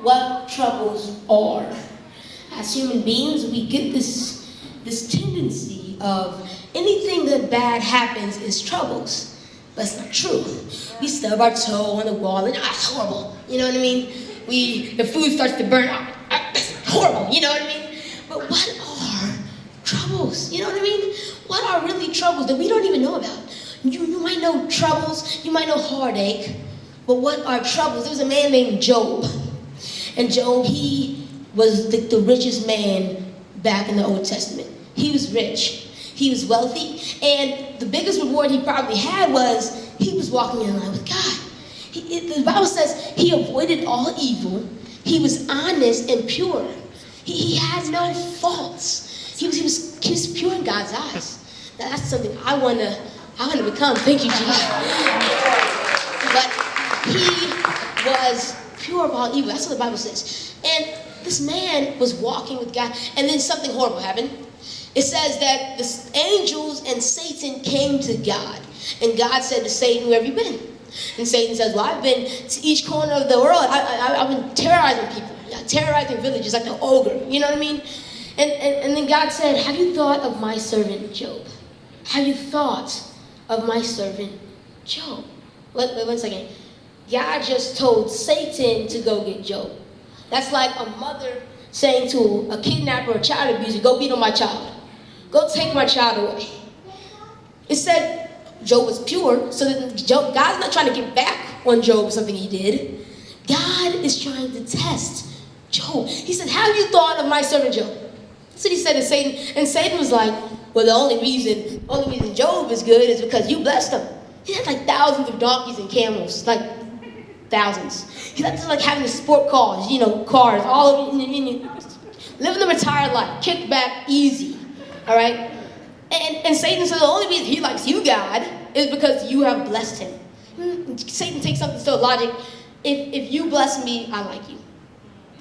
what troubles are. As human beings, we get this tendency of anything that bad happens is troubles. But it's not true. We stub our toe on the wall and it's horrible. You know what I mean? The food starts to burn out. It's horrible. You know what I mean? But what are troubles? You know what I mean? What are really troubles that we don't even know about? You might know troubles, you might know heartache, but what are troubles? There was a man named Job. And Job, he was the richest man back in the Old Testament. He was rich. He was wealthy. And the biggest reward he probably had was he was walking in line with God. The Bible says he avoided all evil. He was honest and pure. He had no faults. He was pure in God's eyes. Now, that's something I want to become. Thank you, Jesus. But he was pure of all evil. That's what the Bible says. And this man was walking with God, and then something horrible happened. It says that the angels and Satan came to God, and God said to Satan, "Where have you been?" And Satan says, "Well, I've been to each corner of the world. I've been terrorizing people, terrorizing villages like the ogre." You know what I mean? And then God said, "Have you thought of my servant Job? Have you thought of my servant Job?" Wait 1 second. God just told Satan to go get Job. That's like a mother saying to a kidnapper or child abuser, "Go beat on my child. Go take my child away." It said Job was pure, so that God's not trying to get back on Job for something he did. God is trying to test Job. He said, "Have you thought of my servant Job?" That's what he said to Satan. And Satan was like, "Well, the only reason Job is good is because you blessed him. He had like thousands of donkeys and camels, like thousands. He's like having the sport cars, cars, all over, living the retired life, kick back, easy, all right? And Satan says the only reason he likes you, God, is because you have blessed him. Satan takes something so logic. If you bless me, I like you.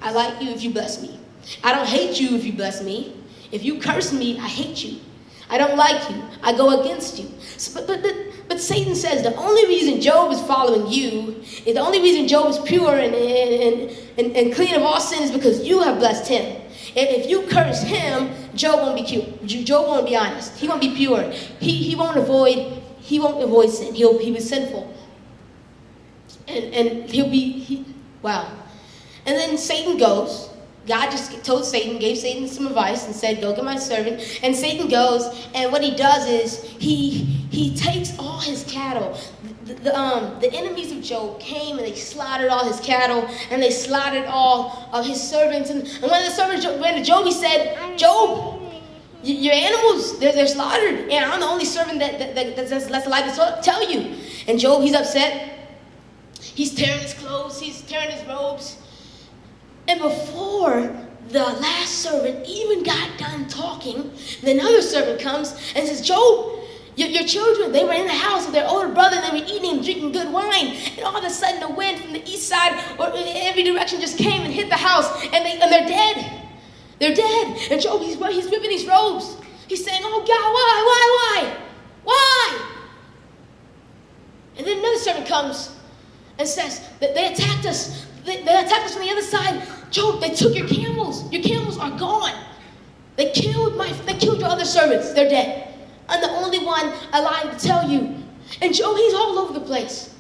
I like you if you bless me. I don't hate you if you bless me. If you curse me, I hate you. I don't like you. I go against you." But Satan says the only reason Job is following you, the only reason Job is pure and clean of all sin is because you have blessed him. If you curse him, Job won't be pure. Job won't be honest. He won't be pure. He won't avoid sin. He'll be sinful. And wow. And then Satan goes. God just told Satan, gave Satan some advice and said, "Go get my servant." And Satan goes, and what he does is he takes all his cattle. The enemies of Job came and they slaughtered all his cattle and they slaughtered all of his servants. And one of the servants ran to Job. He said, "Job, your animals, they're slaughtered. And I'm the only servant that's alive to tell you." And Job, he's upset. He's tearing his clothes. He's tearing his robes. And before the last servant even got done talking, then another servant comes and says, "Job, your children, they were in the house with their older brother, and they were eating and drinking good wine. And all of a sudden, the wind from the east side or in every direction just came and hit the house, and they're dead. They're dead." And Job, he's ripping these robes. He's saying, "Oh God, why? And then another servant comes and says that they attacked us. They attacked us from the other side. Job, they took your camels. Your camels are gone. They killed your other servants. They're dead. I'm the only one alive to tell you." And Job, he's all over the place.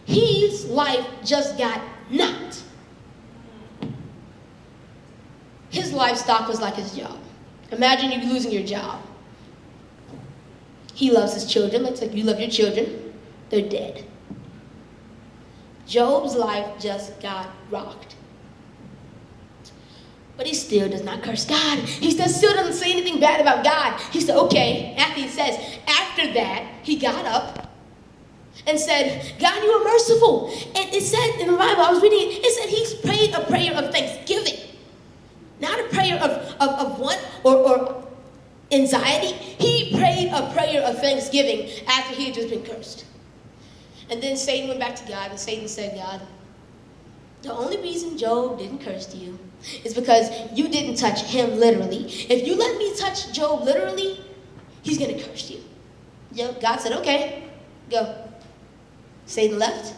His life just got knocked. His livestock was like his job. Imagine you losing your job. He loves his children. Looks like you love your children. They're dead. Job's life just got rocked. But he still does not curse God. He still doesn't say anything bad about God. He said, okay, after that, he got up and said, "God, you are merciful." And it said in the Bible, I was reading it said he's prayed a prayer of thanksgiving. Not a prayer of want or anxiety. He prayed a prayer of thanksgiving after he had just been cursed. And then Satan went back to God, and Satan said, "God, the only reason Job didn't curse you is because you didn't touch him literally. If you let me touch Job literally, he's going to curse you." God said, "Okay, go." Satan left.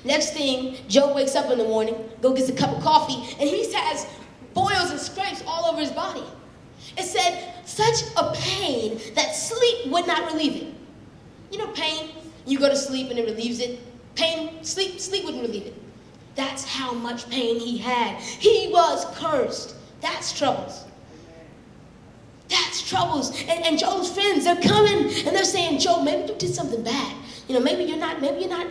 Next thing, Job wakes up in the morning, go gets a cup of coffee, and he has boils and scrapes all over his body. It said, such a pain that sleep would not relieve it. You know pain? You go to sleep and it relieves it. Pain, sleep wouldn't relieve it. That's how much pain he had. He was cursed. That's troubles. That's troubles. And Job's friends, they're coming and they're saying, Job, maybe you did something bad. You know, maybe you're not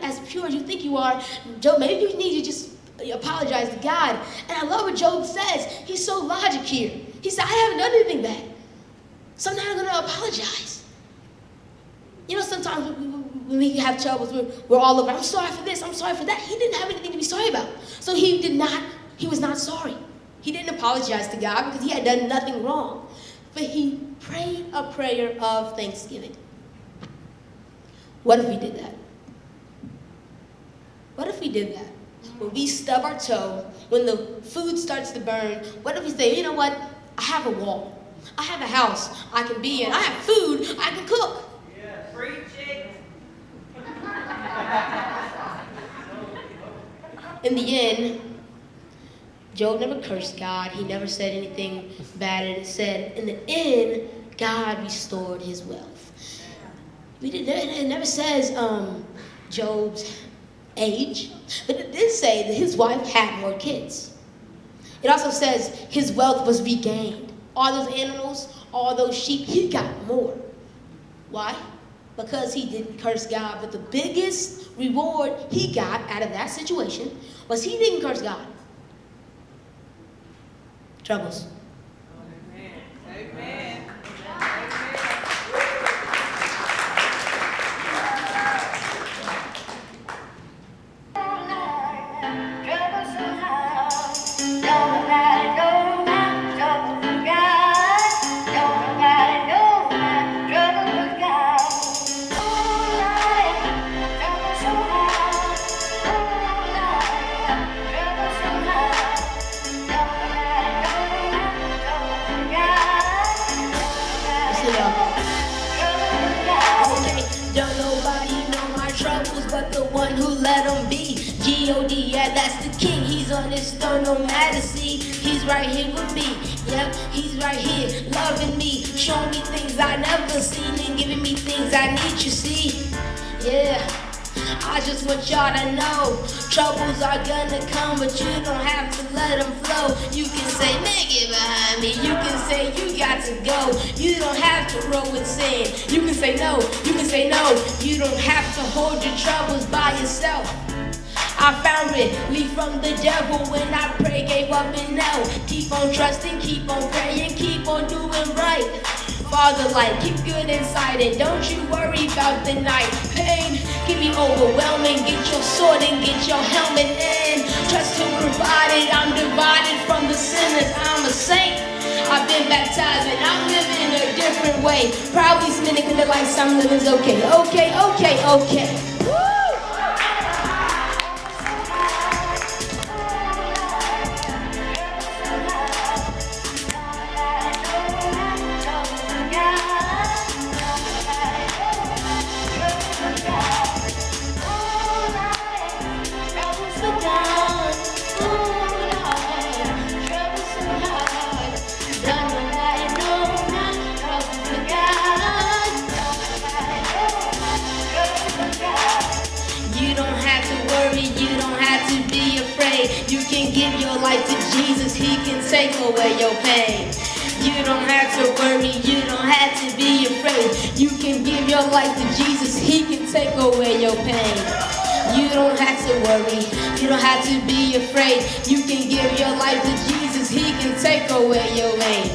as pure as you think you are. Job, maybe you need to just apologize to God. And I love what Job says. He's so logic here. He said, I haven't done anything bad. So I'm not going to apologize. You know, sometimes when we have troubles, we're all over, I'm sorry for this, I'm sorry for that. He didn't have anything to be sorry about. So he was not sorry. He didn't apologize to God because he had done nothing wrong. But he prayed a prayer of thanksgiving. What if we did that? What if we did that? When we stub our toe, when the food starts to burn, what if we say, you know what? I have a wall. I have a house I can be in. I have food I can cook. Yeah, preach it. In the end, Job never cursed God. He never said anything bad. And it said, in the end, God restored his wealth. It never says Job's age, but it did say that his wife had more kids. It also says his wealth was regained. All those animals, all those sheep, he got more. Why? Because he didn't curse God. But the biggest reward he got out of that situation was he didn't curse God. Troubles. Amen. Amen. Don't nobody know my troubles but the one who let them be. G.O.D., yeah, that's the king. He's on his throne, no majesty. He's right here with me. Yep, he's right here, loving me, showing me things I never seen and giving me things I need, you see. Yeah, I just want y'all to know, troubles are gonna come, but you don't have to let them flow. You can say, man, get behind me. You can say, you got to go. You don't have to roll with sin. You can say no, you can say no. You don't have to hold your troubles by yourself. I found relief from the devil when I pray, gave up and now. Keep on trusting, keep on praying, keep on doing right. Father, like, keep good inside and don't you worry about the night. Pain can be overwhelming. Get your sword and get your helmet in. Trust to provide it. I'm divided from the sinners. I'm a saint. I've been baptized and I'm living a different way. Probably spinning in the lights I'm living's okay. Okay. Woo! You can give your life to Jesus, he can take away your pain. You don't have to worry, you don't have to be afraid. You can give your life to Jesus, he can take away your pain. You don't have to worry, you don't have to be afraid. You can give your life to Jesus, he can take away your pain.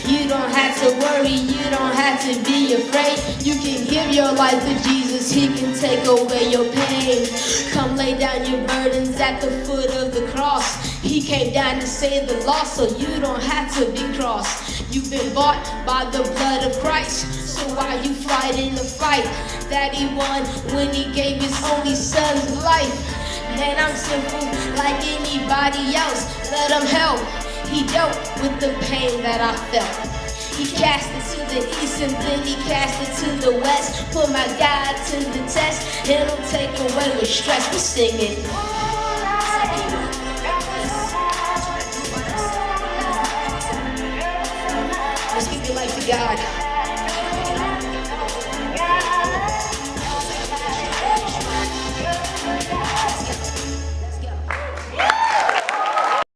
You don't have to worry, you don't have to be afraid. You can give your life to Jesus, he can take away your pain. Come lay down your burdens at the foot of the cross. He came down to save the lost, so you don't have to be crossed. You've been bought by the blood of Christ, so why you fighting the fight that he won when he gave his only son's life? Man, I'm simple like anybody else, let him help. He dealt with the pain that I felt. He cast it to the east and then he cast it to the west. Put my God to the test, it'll take away the stress. We sing it. Let's give your life to God.